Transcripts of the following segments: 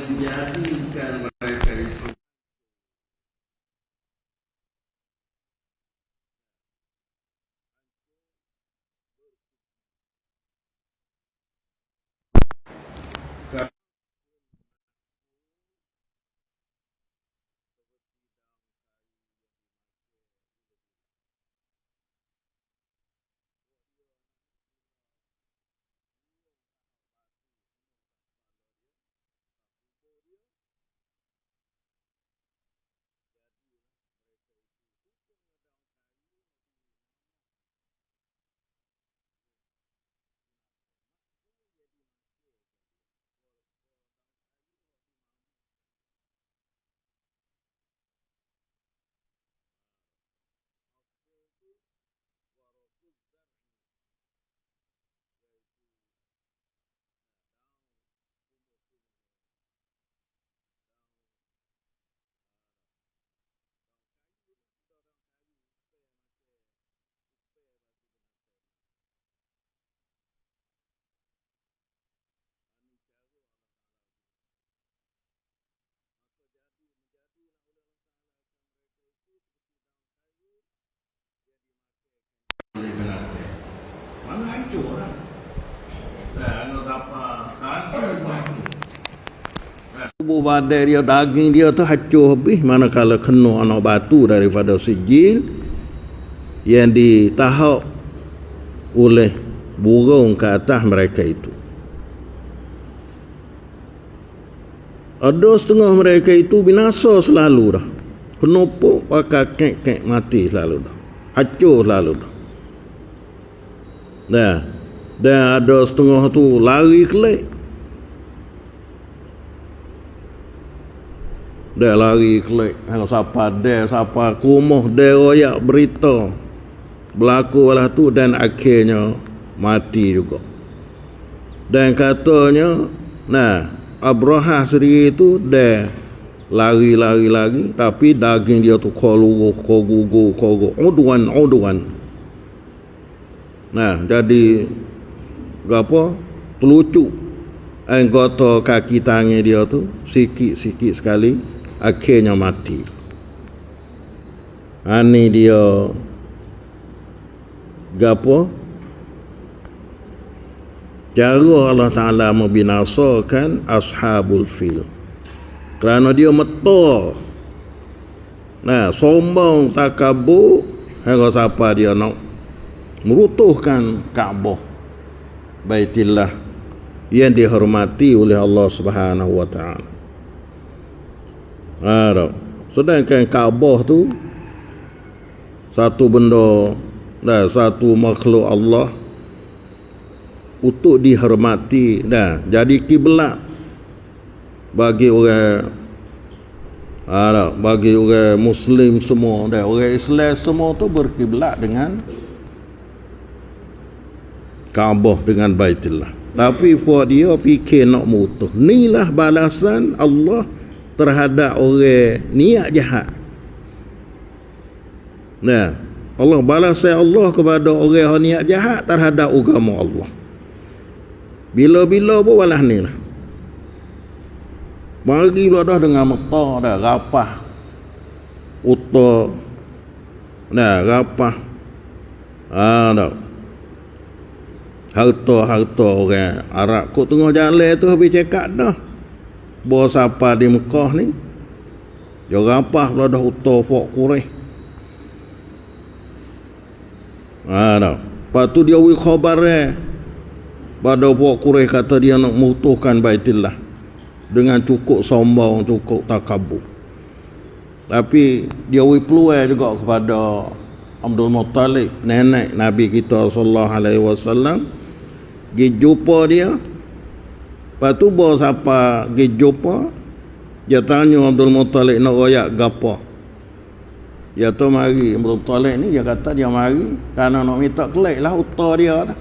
menjadikan mereka itu mana hancur lah. Kalau apa tubuh badan dia, daging dia tu hancur habis, manakala kena anak batu daripada sijil yang ditahap oleh burung ke atas mereka itu. Ada setengah mereka itu binasa selalu dah. Kenapa pakai kek-kek mati selalu dah. Hancur selalu dah. Dan ada setengah tu lari kelek. Dia lari kelek. Siapa kumuh dia royak berita berlaku lah tu, dan akhirnya mati juga. Dan katanya Abraha sendiri tu dia lari tapi daging dia tu kogugu uduan. Jadi apa terlucuk anggota kaki tangan dia tu sikit sekali, akhirnya mati. Ini dia gapo cara Allah Ta'ala membinasakan ashabul fil, kerana dia metor sombong takabur hingga siapa dia nak merutuhkan Kaabah Baitillah yang dihormati oleh Allah Subhanahu wa Ta'ala. Sedangkan Kaabah tu satu benda, satu makhluk Allah untuk dihormati, jadi kiblat bagi orang Muslim semua, dan orang Islam semua tu berkiblat dengan Kaabah, dengan Baitullah. Tapi buat dia fikir nak mutuh. Inilah balasan Allah terhadap orang niat jahat. Allah balasan Allah kepada orang yang niat jahat terhadap agama Allah. Bila-bila pun walah ni lah. Mari pula dah dengan mata dah rapah uta rapah harta orang Arab kok tengah jalan tu habis cakap dah bahawa siapa di Mekah ni dia rapah pula dah uta Fok Quraisy. Lepas tu dia beri khabar pada Fok Quraisy, kata dia nak mutuhkan Baitullah dengan cukup sombong, cukup takabur. Tapi dia beri peluang juga kepada Abdul Muttalib, nenek Nabi kita sallallahu alaihi wasallam, pergi jumpa dia. Lepas tu bawa siapa pergi jumpa, dia tanya Abdul Muttalib nak royak gapo. Dia tu mari Abdul Muttalib ni, dia kata dia mari kerana nak minta kelek lah utah dia dah.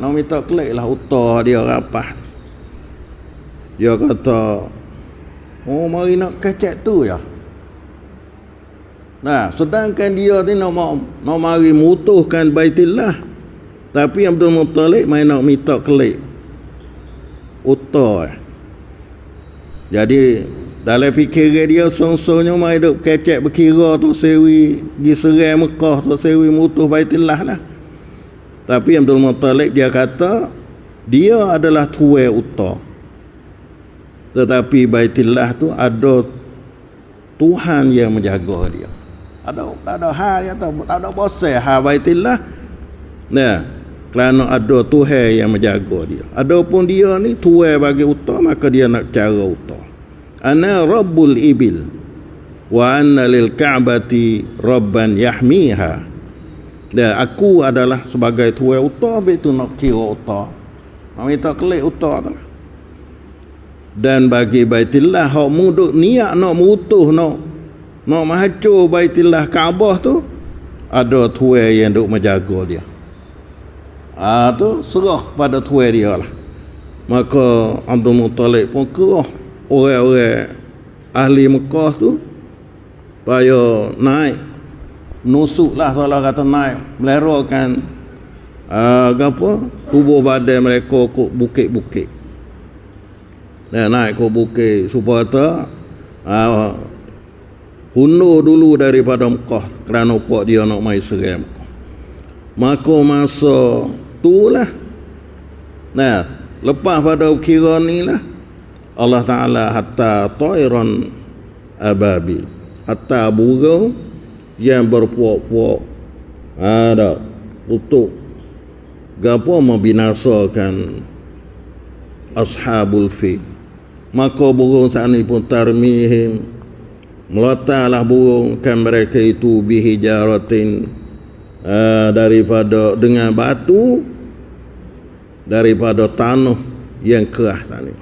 Nak minta kelek lah utah dia rapah. Dia kata, oh mari nak kecek tu ya. Sedangkan dia ni nak mari mutuhkan Baitullah, tapi Abdul Muttalib main nak minta kelek utah. Jadi dalam fikiran dia songsonya mai duk kecek berkira tu sewi di serai Mekah tu sewi mutuh Baitullah lah. Tapi Abdul Muttalib dia kata dia adalah tuai uta. Tetapi Baitullah tu ada Tuhan yang menjaga dia. Tak ada hal yang tak ada bosai hal Baitullah. Nah, kerana ada Tuhan yang menjaga dia. Adapun dia ni tuai bagi uta, maka dia nak cara uta. Ana rabbul ibil wa anna lil ka'bati rabban yahmiha. Dan aku adalah sebagai tuai uta, begitu nak kira uta. Nak minta kelik uta tu. Dan bagi Baitullah hak muduk niat nak mutuh nak menghancur Baitullah Kaabah tu, ada tuai yang duk menjaga dia. Tu serah pada tuai dia lah. Maka Abdul Muttalib pun kerah orang-orang ahli Mekah tu supaya naik nusuk lah, salah kata naik melerakan tubuh badan mereka ke bukit-bukit. Naik ke bukit supaya hundur dulu daripada Mekah kerana puak dia nak mai serai Mekah. Maka masa tu lah, lepas pada kira ni lah Allah Ta'ala hatta tairan ababil, hatta burung yang berpuak-puak ada untuk gapo membinasakan ashabul fil. Maka burung saat ni pun tarmihim, melatalah burung kan mereka itu bihijaratin, daripada dengan batu daripada tanah yang keras saat ni.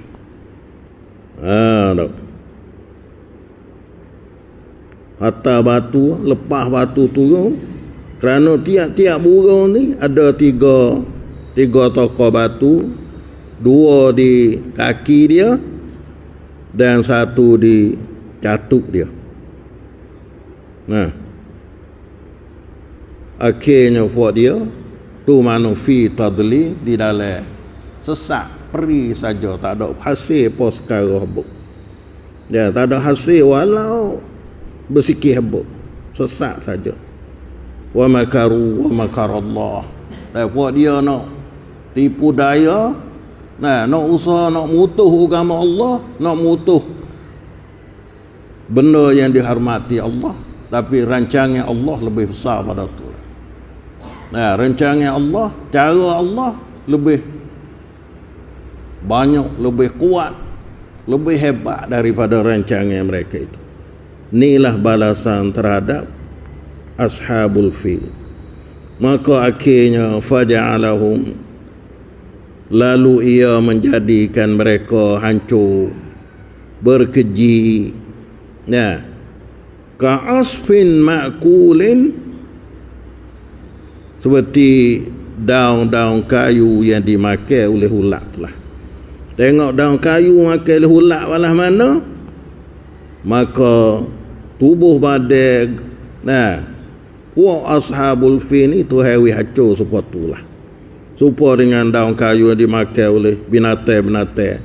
Hatta batu, lepas batu turun, kerana tiap-tiap burung ni ada tiga tokok batu, dua di kaki dia dan satu di katuk dia. Akhirnya buat dia tu manufi tadlil di dalam sesak peri saja, tak ada hasil apa sekarang habuk. Ya, tak ada hasil walau bersikit habuk, sesak saja. Wa makaru wa makarallah. Dan buat dia nak tipu daya, nak usaha nak mutuh agama Allah, nak mutuh benda yang dihormati Allah, tapi rancangan Allah lebih besar pada tu. Rancangan Allah, cara Allah lebih banyak, lebih kuat, lebih hebat daripada rancangan mereka itu. Inilah balasan terhadap ashabul fil. Maka akhirnya faja'alahum, lalu ia menjadikan mereka hancur, berkeji, ka'asfin ma'kulin, seperti daun-daun kayu yang dimakan oleh ulat lah. Tengok daun kayu makan oleh ulat walah mana, maka tubuh badan puak ashabul fil ni tu hewi hancur sepatulah. Serupa dengan daun kayu yang dimakan oleh binatang-binatang.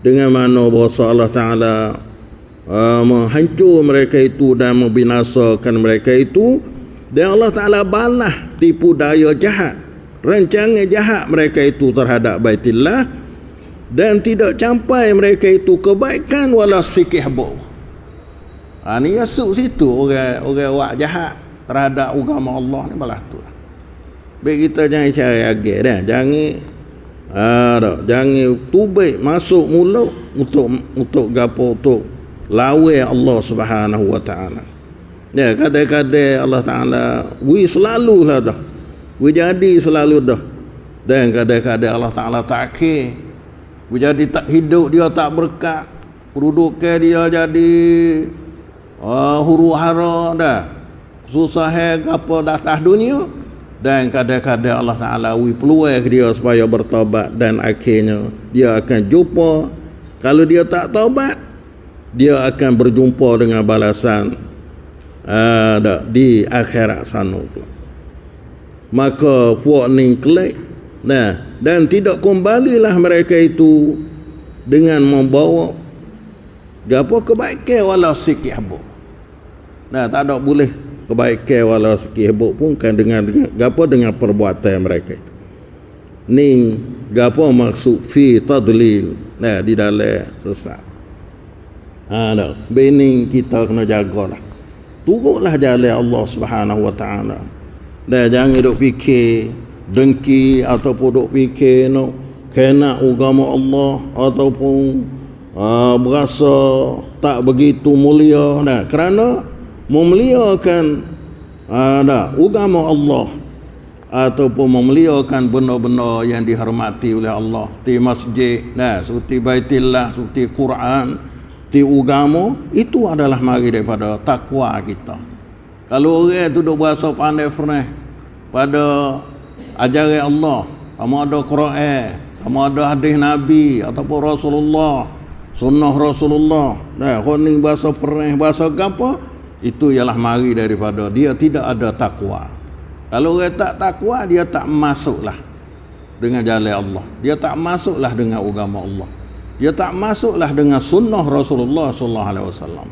Dengan mana bahasa Allah Ta'ala menghancur mereka itu dan membinasakan mereka itu, dan Allah Ta'ala balas tipu daya jahat, rancangan jahat mereka itu terhadap Baitullah, dan tidak sampai mereka itu kebaikan walau sikit habuk. Ni masuk situ orang wak jahat terhadap agama Allah ni balas tu. Baik, kita jangan cari agak dah. Jangan tubai masuk mulut untuk gapo, untuk lawan Allah Subhanahu wa Ta'ala. Ya, kadang-kadang Allah Ta'ala selalu lah dah, jadi selalu dah. Dan kadang-kadang Allah Ta'ala takhir, jadi tak hidup dia tak berkat, kedudukan dia jadi huru hara dah, susah apa atas dunia. Dan kadang-kadang Allah Ta'ala peluang dia supaya bertobat, dan akhirnya dia akan jumpa, kalau dia tak taubat, dia akan berjumpa dengan balasan di akhirat sana pula. Maka puak ni kelak, dan tidak kembalilah mereka itu dengan membawa gapo kebaikan walau sikit habuk. Nah, tak ada boleh kebaikan walau sikit habuk pun kan dengan gapo dengan perbuatan mereka itu. Ni gapo maksud fi tadlil. Nah, di dalam sesat. Nah, bening kita kena jagalah. Turutlah jalan Allah Subhanahu Wa Taala. Dan jangan duk fikir dengki ataupun duk fikir nak kena agama Allah ataupun berasa tak begitu mulia. Nah, kerana memuliakan agama Allah ataupun memuliakan benda-benda yang dihormati oleh Allah di masjid, nah, seperti Baitillah, seperti Quran, di agama, itu adalah mari daripada takwa kita. Kalau orang tu duk berasa pandai fernah pada ajaran Allah, sama ada Quran, sama ada hadis Nabi ataupun Rasulullah, sunnah Rasulullah, nah, ni bahasa pernah bahasa gapo, itu ialah mari daripada dia tidak ada takwa. Kalau orang tak takwa, dia tak masuklah dengan jalan Allah, dia tak masuklah dengan agama Allah, dia tak masuklah dengan sunnah Rasulullah sallallahu alaihi wasallam.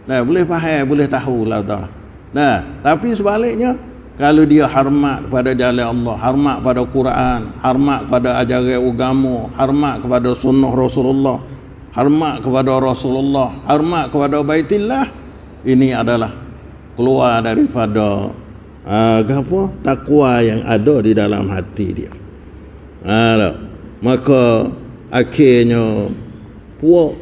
Nah, boleh faham, boleh tahu lah dah. Nah, tapi sebaliknya, kalau dia hormat pada jalan Allah, hormat pada Quran, hormat pada ajaran agama, hormat kepada sunnah Rasulullah, hormat kepada Rasulullah, hormat kepada Baitillah, ini adalah keluar daripada takwa yang ada di dalam hati dia. Maka akhirnya puak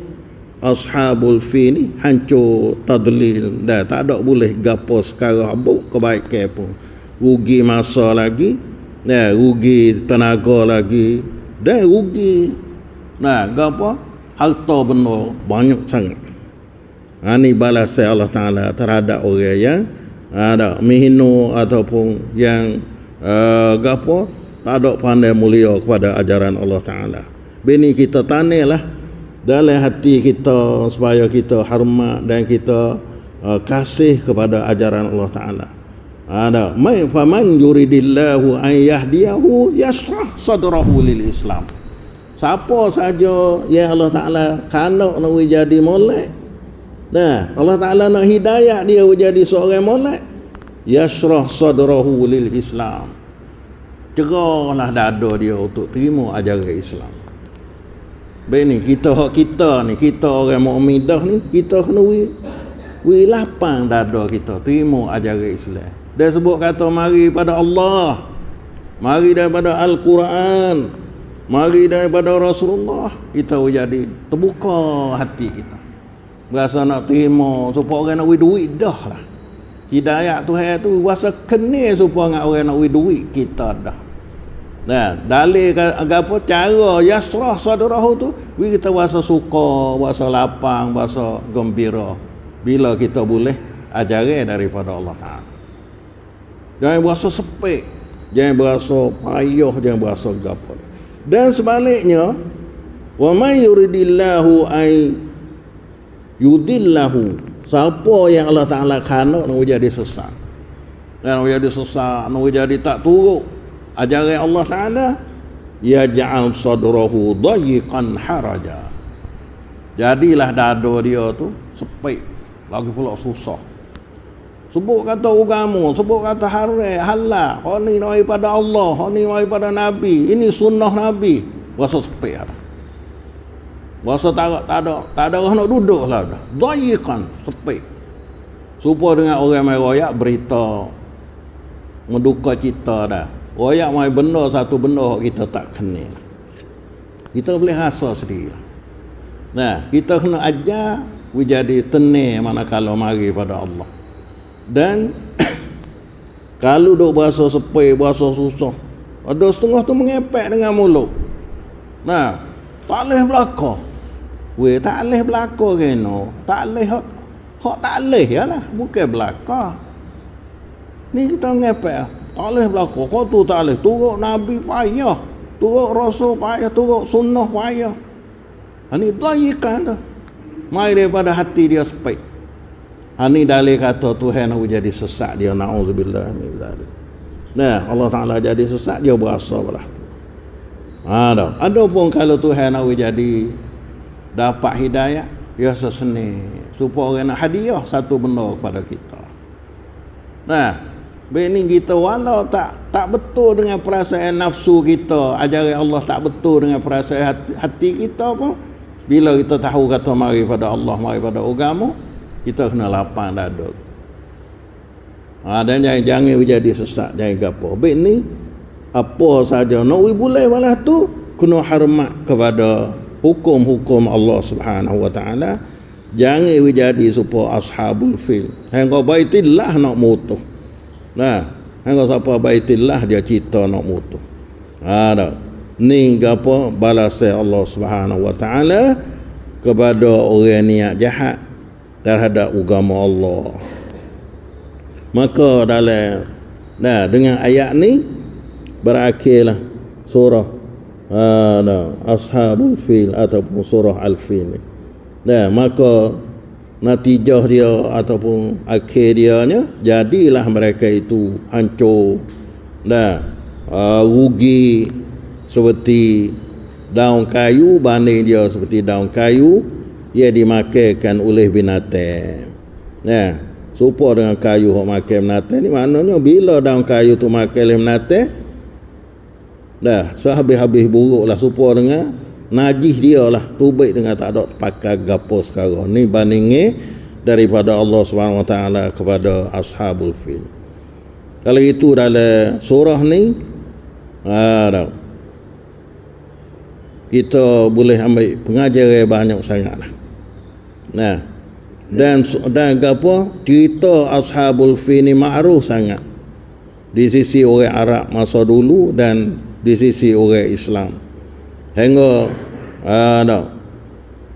ashabul fi ni hancur tadlil, dah tak ada boleh gapo sekarang habuk kebaikan pun, rugi masa lagi, nah, rugi tenaga lagi, dan rugi gapo harta benda banyak sangat. Ini balasan Allah Ta'ala terhadap orang yang mihinu ataupun yang gapo tak ada pandai mulia kepada ajaran Allah Ta'ala. Bini kita tanilah dalam hati kita supaya kita hormat dan kita kasih kepada ajaran Allah Ta'ala. Faman yuridillahu an yahdiyahu yashrah sadrahu lil Islam. Siapa saja yang Allah Ta'ala kanak nak jadi molek, nah, Allah Ta'ala nak hidayah dia jadi seorang molek, yashrah sadrahu lil Islam, cerahlah dada dia untuk terima ajaran Islam. Baik ni, kita ni, kita orang mukmin dah ni, kita kena wi lapang dada kita terima ajaran Islam. Dia sebut kata mari pada Allah, mari daripada Al-Quran, mari daripada Rasulullah, kita jadi terbuka hati kita, berasa nak terima, supaya orang nak wi duit dah lah. Hidayah Tuhan tu berasa kena supaya orang nak wi duit kita dah. Nah, dalil apa cara yasrah sadrahu tu, kita berasa suka, berasa lapang, berasa gembira bila kita boleh ajaran daripada Allah Ta'ala. Jangan berasa sepik, jangan berasa payah, jangan berasa gapo. Dan sebaliknya, wa may yuridillahu ay yudillahu, siapa yang Allah Ta'ala kanak nak jadi sesat, nak jadi sesat, nak jadi tak turut ajaran Allah Ta'ala, yaj'al sadrahu dayiqan haraja, jadilah dada dia tu sepik, lagi pula susah. Sebut kata agama, sebut kata halal, ni nak pada Allah, ni nak pada Nabi, ini sunnah Nabi, rasa sepik dah. Rasa tak ada orang nak duduk lah dah. Dayiqan, sepik. Supaya dengan orang mai royak berita menduka cita dah. Royak mai benda satu benda kita tak kenal. Kita boleh rasa sendiri. Nah, kita kena ajar jadi tenang manakala mari pada Allah. Dan kalau duk bahasa sepik, bahasa susah, ada setengah tu mengepek dengan mulut. Nah, tak boleh belaka. Weh, tak boleh belaka kena. Tak boleh hak tak boleh yalah, bukan belaka. Ni kita mengepek. Tak boleh belaka. Kau tu tak boleh. Turut Nabi payah, turut Rasul payah, turut sunnah payah. Ini dayikan tu. Mai daripada hati dia sepik. Ini dalil kata Tuhan nak jadi sesat dia, na'udzubillah min zalik. Nah, Allah Ta'ala jadi sesat dia berasa belah tu. Ada pun kalau Tuhan nak jadi dapat hidayah, biasa seni supaya orang nak hadiah satu benda kepada kita. Nah, ini kita walau tak betul dengan perasaan nafsu kita, ajaran Allah tak betul dengan perasaan hati kita pun, bila kita tahu kata mari pada Allah, mari pada agama, kita kena lapang dada. Dan jangan jadi sesat, jangan gapo. Baik ni apa saja nak boleh malah tu kena hormat kepada hukum-hukum Allah Subhanahu wa taala. Jangan jadi supaya ashabul fil. Hang baitillah nak mutuh. Nah, hang siapa baitillah dia cita nak mutuh. Ada. Ni gapo balas Allah Subhanahu wa taala kepada orang niat jahat terhadap agama Allah. Maka dalam dengan ayat ni berakhirlah surah Ashabul Fil ataupun surah Al-Fil. Maka natijah dia ataupun akhir dianya jadilah mereka itu hancur rugi seperti daun kayu, banding dia seperti daun kayu ia dimakankan oleh binatang. Serupa dengan kayu yang makan binatang ni, maknanya bila daun kayu tu makan oleh binatang, sehabis-habis buruk lah, serupa dengan najis dia lah, tubik dengan tak ada pakai gapo sekarang ni bandingnya daripada Allah SWT kepada ashabul fil. Kalau itu dalam surah ni kita boleh ambil pengajaran banyak sangat lah. Dan gapo cerita ashabul fil ni ma'ruf sangat di sisi orang Arab masa dulu dan di sisi orang Islam. Hingga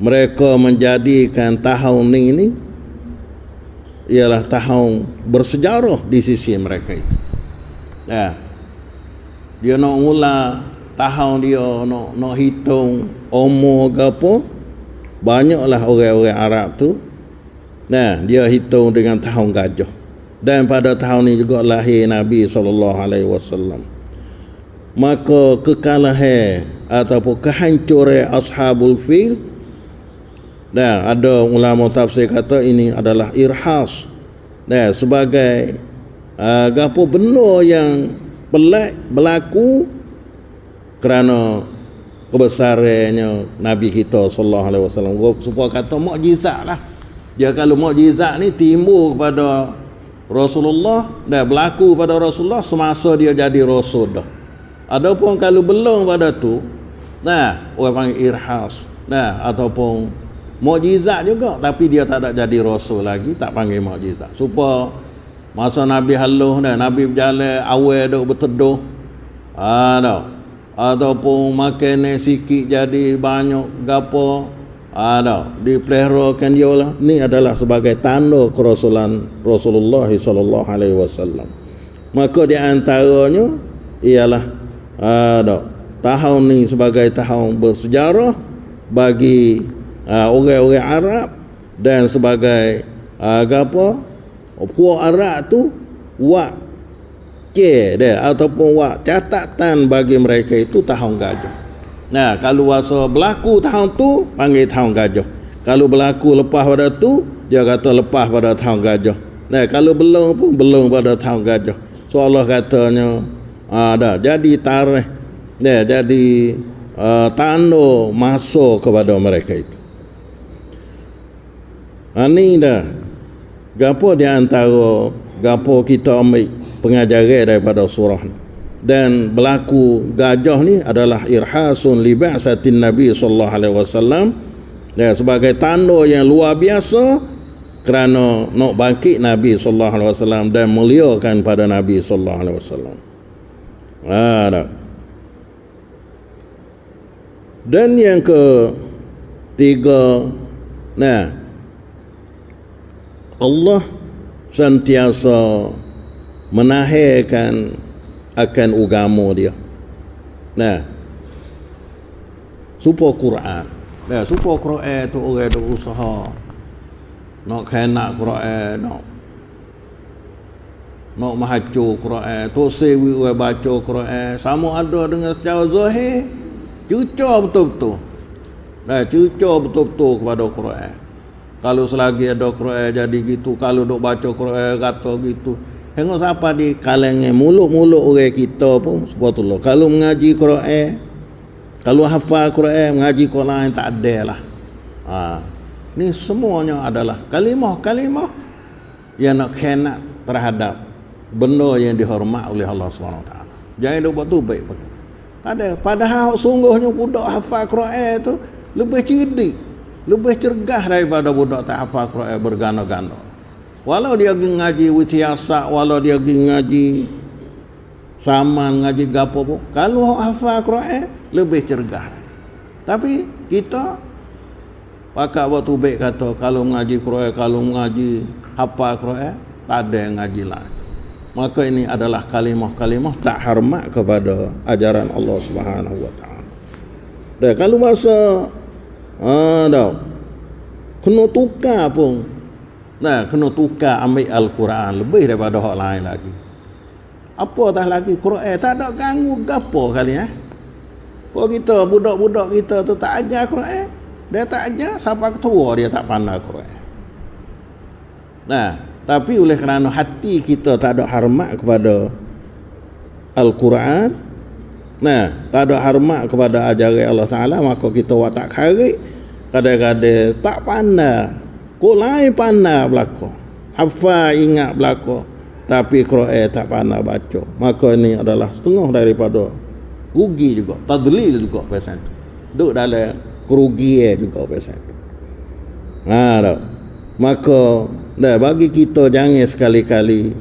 mereka menjadikan tahun ini ialah tahun bersejarah di sisi mereka itu. Dia nak mula tahun dia nak hitung umur ke apa, banyaklah orang-orang Arab tu dia hitung dengan tahun gajah. Dan pada tahun ini juga lahir Nabi SAW. Maka kekalahan ataupun kehancuran ashabul fil, ada ulama tafsir kata ini adalah irhas, sebagai gapo benda yang pelik berlaku kerana kebesarannya Nabi kita sallallahu alaihi wasallam. Supaya kata mukjizat lah. Dia kalau mukjizat ni timbul kepada Rasulullah dan berlaku pada Rasulullah semasa dia jadi rasul dah. Adapun kalau belum pada tu, orang panggil irhas, ataupun mukjizat juga tapi dia tak ada jadi rasul lagi, tak panggil mukjizat. Supaya masa Nabi halus Nabi berjalan awal duk berteduh, ataupun makan sikit jadi banyak gapo, dipeliharakan dia lah. Ni adalah sebagai tanda kerasulan Rasulullah sallallahu alaihi wasallam. Maka di antaranya ialah tahun ni sebagai tahun bersejarah bagi orang-orang Arab, dan sebagai apa puak Arab tu wak ataupun wak catatan bagi mereka itu tahun gajah. Kalau masa berlaku tahun tu panggil tahun gajah. Kalau berlaku lepas pada tu dia kata lepas pada tahun gajah. Kalau belum pun belum pada tahun gajah. So Allah katanya jadi tarikh, jadi tanda masa kepada mereka itu. Ini gapo di antara gapo kita ambil pengajaran daripada surah ni. Dan berlaku gajah ni adalah irhasun li ba'satin Nabi sallallahu alaihi wasallam, sebagai tanda yang luar biasa kerana nak bangkit Nabi sallallahu alaihi wasallam dan muliakan pada Nabi sallallahu alaihi wasallam. Dan yang ketiga, Allah sentiasa menahirkan akan agama dia. Supaya Quran. Supaya Quran tu orang tu usaha nak kena Quran, nak mahacur Quran, tu sewi orang baca Quran, sama ada dengan secara zahir cuca betul-betul. Cuca betul-betul kepada Quran. Kalau selagi ada Quran jadi gitu, kalau duk baca Quran kata gitu. Tengok siapa di kalangan mulut-mulut orang kita pun subhanallah. Kalau mengaji Quran, kalau hafal Quran, mengaji Quran tak ada lah. Ni semuanya adalah kalimah-kalimah yang nak khenat terhadap benda yang dihormat oleh Allah SWT. Jangan duk buat tu baik pakai. Ada. Padahal sungguhnya budak hafal Quran tu lebih cerdik, lebih cergas daripada budak tak hafal Quran bergana-gana. Walau dia pergi ngaji witiasa, walau dia pergi ngaji saman, ngaji gapo pun, kalau hafal Quran lebih cergas. Tapi kita pakak waktu baik kata kalau mengaji Quran, kalau mengaji hafal Quran, tak ada yang ngaji lain. Maka ini adalah kalimah-kalimah tak hormat kepada ajaran Allah Subhanahu wa taala. Dan kalau masa kena tukar pun. Kena tukar ambil Al-Quran lebih daripada hak lain lagi. Apa dah lagi Quran tak ada ganggu gapo kali Kalau kita budak-budak kita tu tak ajar Quran, dia tak ajar sampai ketua dia tak pandai Quran. Tapi oleh kerana hati kita tak ada hormat kepada Al-Quran, tak ada hormat kepada ajaran Allah Ta'ala, maka kita watak kharik, kadang-kadang tak pandai. Kau lain pandai belakang, hafal ingat belakang, tapi Quran tak pandai baca. Maka ini adalah setengah daripada rugi juga, tadlil juga pasal itu. Duk dalam kerugian juga pasal itu. Maka bagi kita jangan sekali-kali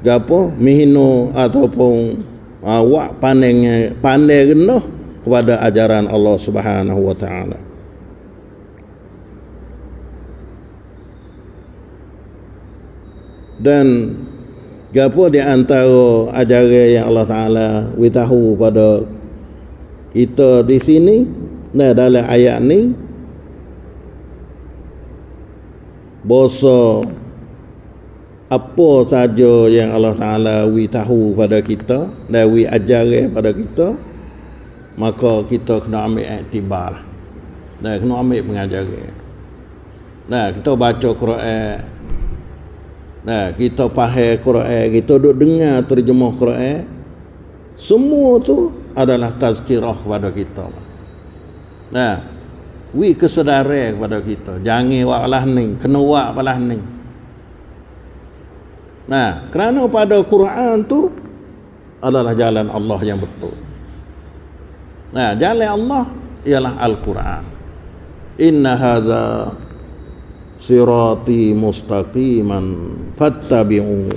gapo mihino ataupun awak pandai rendah kepada ajaran Allah Subhanahu wa taala. Dan gapo di antara ajaran yang Allah Taala beritahu pada kita di sini, dalam ayat ni, bahasa apa saja yang Allah Taala beritahu pada kita dan ajaran pada kita, maka kita kena ambil iktibar, kena ambil pengajaran. Kita baca Quran, kita faham Quran, kita duk dengar terjemah Quran, semua tu adalah tazkirah kepada kita. Kesedaran kepada kita. Jangan buat belah ni, kena buat belah ni. Kerana pada Quran tu adalah jalan Allah yang betul. Jalan Allah ialah Al-Quran. Inna hadza sirati mustaqiman fattabi'u.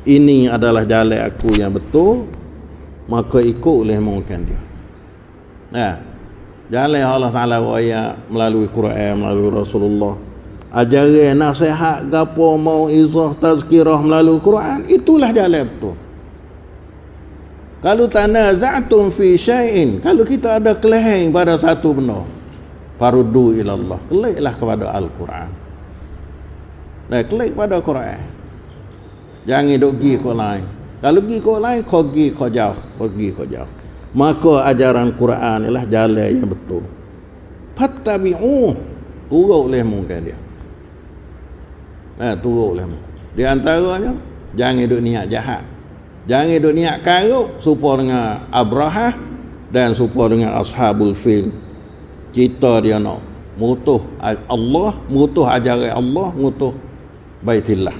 Ini adalah jalan aku yang betul, maka ikutlah mungkin dia. Jalan Allah Ta'ala waya melalui Quran, melalui Rasulullah. Ajaran nasihat gapo mau izah tazkirah melalui Quran, itulah jalan betul. Kalau tanaza'tum fi syai'in, kalau kita ada kelainan pada satu benda, faruddu ila Allah, keliklah kepada Al-Quran. Klik pada Quran. Jangan duk pergi ke lain. Kalau pergi ke lain, kau pergi kau jauh. Maka ajaran Quran ialah jalan yang betul. Fattabi'u, turutlah mungkin dia. Turutlah. Di antaranya, jangan duk niat jahat. Jangan duk niat karuk serupa dengan Abrahah dan serupa dengan Ashabul Fil. Kita dia nak mutuh Allah, mutuh ajaran Allah, mutuh Baitillah.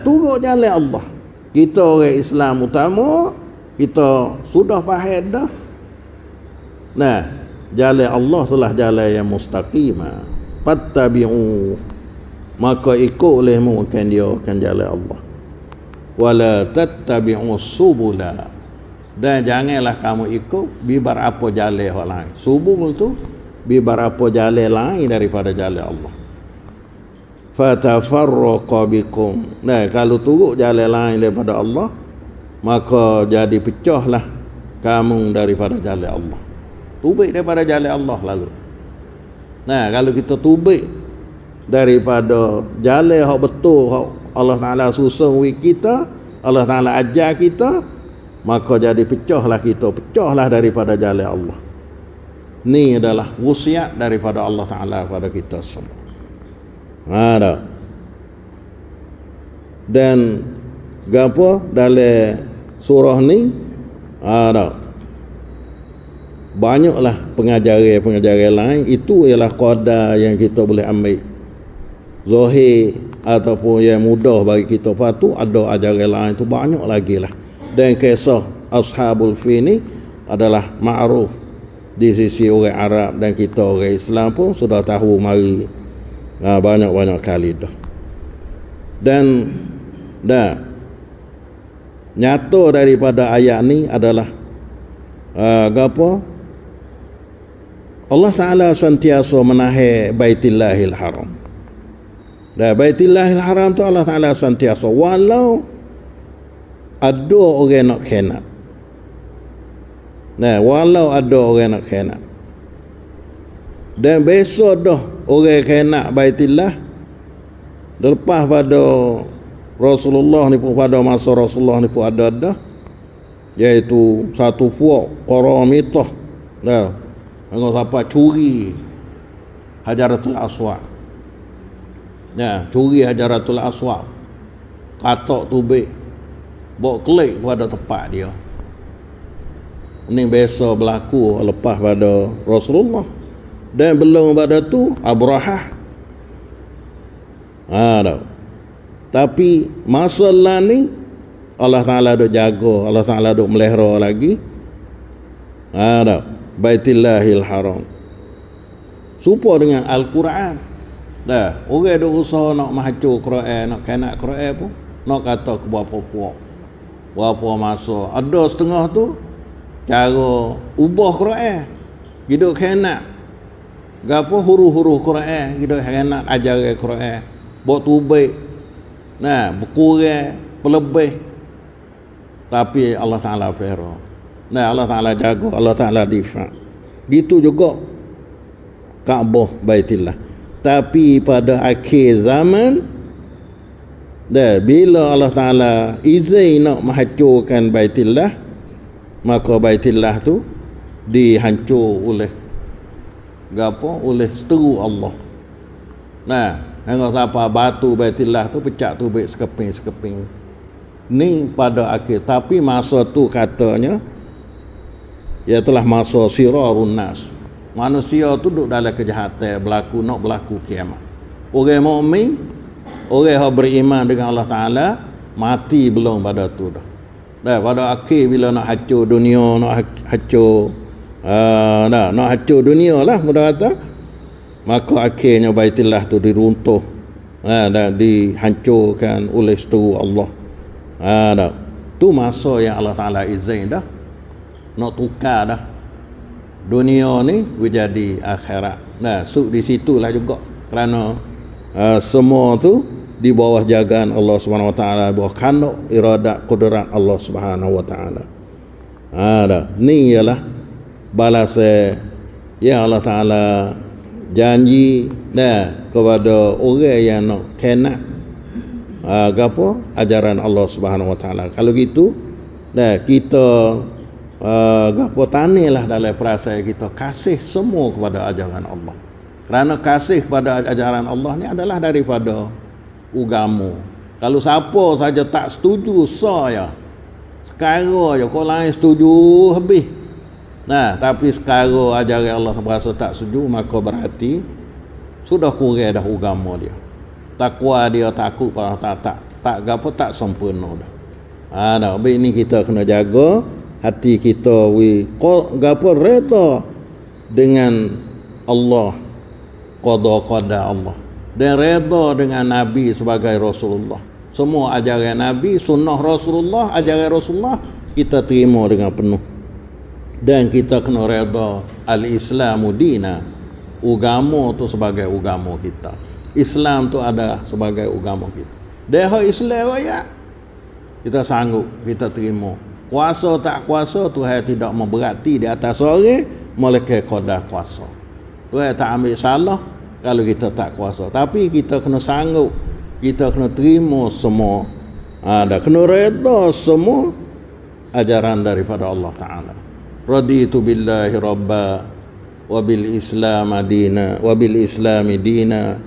Turut jalan Allah. Kita orang Islam utama, kita sudah faham dah. Jalan Allah adalah jalan yang mustaqim. Fattabi'u, maka ikutlah mungkin dia akan jalan Allah. Wala tattabi'u subula, dan janganlah kamu ikut bibar apa jalan orang lain. Subul tu bibar apa jalan lain daripada jalan Allah. Fatafarraqa bikum. Kalau turut jalan lain daripada Allah, maka jadi pecahlah kamu daripada jalan Allah. Tubik daripada jalan Allah lalu. Kalau kita tubik daripada jalan yang betul, yang Allah Ta'ala susun kita, Allah Ta'ala ajar kita, maka jadi pecahlah kita, pecahlah daripada jalan Allah. Ini adalah wasiat daripada Allah Ta'ala kepada kita semua. Dah. Dan gapo dalam surah ni dah. Banyaklah pengajaran lain. Itu ialah qadar yang kita boleh ambil zahir ataupun yang mudah bagi kita. Lepas tu ada ajaran lain tu banyak lagi lah. Dan kisah Ashabul Fil ni adalah ma'ruf di sisi orang Arab, dan kita orang Islam pun sudah tahu mari banyak-banyak kali dah. Dan nyata daripada ayat ni adalah apa? Allah Ta'ala sentiasa menahan Baitillahil Haram. Dan Baitillahil Haram tu Allah Ta'ala sentiasa, walau ada orang nak khenat. Walau ada orang nak khenat. Dan besok dah orang khenat Baitillah, lepas pada Rasulullah ni pun, pada masa Rasulullah ni pun ada dah, iaitu satu puak Qaramitah dah angkat siapa curi Hajaratul Aswad. Curi Hajaratul Aswad, katok tubik, bawa klik pada tempat dia. Ini biasa berlaku lepas pada Rasulullah. Dan belum pada tu Abrahah. Tapi masalah ni Allah Ta'ala duk jaga, Allah Ta'ala duk melihara lagi. Baitillahil Haram. Serupa dengan Al-Quran. Orang duk usaha nak mahacur Quran, nak kena Quran pun, nak kata ke berapa masa. Ada setengah tu cara ubah Quran. Hidup kena gapo huruf-huruf Quran, hidup kena ajaran Quran. Buat tubik. Berkurang, pelebih. Tapi Allah Ta'ala faham. Allah Ta'ala jaga, Allah Ta'ala difa'. Gitu juga Kaabah Baitillah. Tapi pada akhir zaman, bila Allah Ta'ala izin nak menghancurkan Baitillah, maka Baitillah tu dihancur oleh oleh seteru Allah. Hingga sampai batu Baitillah tu pecah tubik sekeping-sekeping. Ni pada akhir. Tapi masa tu katanya ialah masa sirarun nas. Manusia tu duduk dalam kejahatan, nak berlaku kiamat. Orang mukmin, orang yang beriman dengan Allah Ta'ala, mati belum pada tu dah. Pada akhir bila nak hancur dunia, nak hancur dunia lah mudah kata, maka akhirnya Baitillah tu diruntuh dan dihancurkan oleh seteru Allah. Tu masa yang Allah Ta'ala izin dah nak tukar dah dunia ni menjadi akhirat. Di situlah juga kerana semua tu di bawah jagaan Allah Subhanahu Wa Taala, bawah kandung iradat kudrat Allah Subhanahu Wa Taala. Ni ialah balasan yang Allah Taala janji kepada orang yang nak kena ajaran Allah Subhanahu Wa Taala. Kalau gitu kita tanilah dalam perasaan kita kasih semua kepada ajaran Allah. Kerana kasih kepada ajaran Allah ni adalah daripada agama. Kalau siapa saja tak setuju, saya sekarang je kau lain setuju habis. Tapi sekarang ajaran Allah berasa tak setuju, maka berarti sudah kurang dah agama dia. Takwa dia takut pada tak sempurna dah. Baik ni kita kena jaga hati kita reda dengan Allah, qada Allah, dan reda dengan Nabi sebagai Rasulullah. Semua ajaran Nabi, sunnah Rasulullah, ajaran Rasulullah kita terima dengan penuh. Dan kita kena reda al-Islamu dina, agama tu sebagai agama kita. Islam tu ada sebagai agama kita. Dia Islam raya, kita sanggup, kita terima. Kuasa tak kuasa, Tuhan tidak memberati di atas orang melainkan qada kuasa. Tuhan tak ambil salah kalau kita tak kuasa. Tapi kita kena sanggup, kita kena terima semua. Kena reda semua ajaran daripada Allah Ta'ala. Raditu billahi rabba wa bil islami dina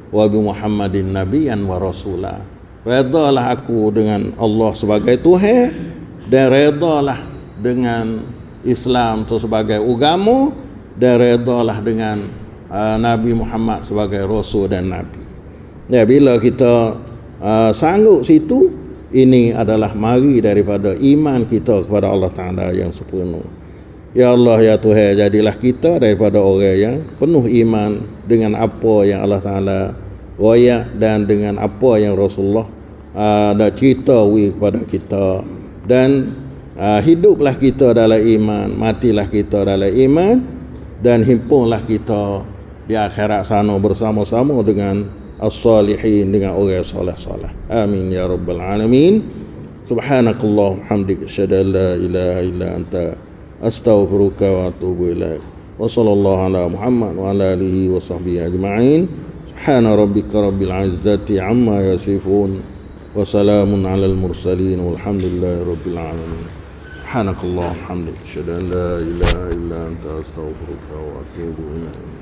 wa bi Muhammadin nabiyyan wa rasula. Redalah aku dengan Allah sebagai Tuhan dan redalah dengan Islam itu sebagai agama dan redalah dengan Nabi Muhammad sebagai rasul dan nabi. Ya, bila kita sanggup situ, ini adalah mari daripada iman kita kepada Allah Ta'ala yang sempurna. Ya Allah, ya Tuhan, jadilah kita daripada orang yang penuh iman dengan apa yang Allah Ta'ala royak dan dengan apa yang Rasulullah dah cerita kepada kita. Dan hiduplah kita dalam iman, matilah kita dalam iman, dan himpunlah kita di akhirat sana bersama-sama dengan as-salihin, dengan orang soleh-soleh. Amin ya rabbal alamin. Subhanakallah hamdika asyhadu an la ilaha illa anta astaghfiruka wa atubu ilaik. Wa sallallahu ala Muhammad wa ala alihi wa sahbihi ajma'in. Subhana rabbika rabbil izzati amma yasifun wa salamun alal mursalin walhamdulillahi rabbil alamin. Subhanakallah hamdika asyhadu an la ilaha illa anta astaghfiruka wa atubu ilaik.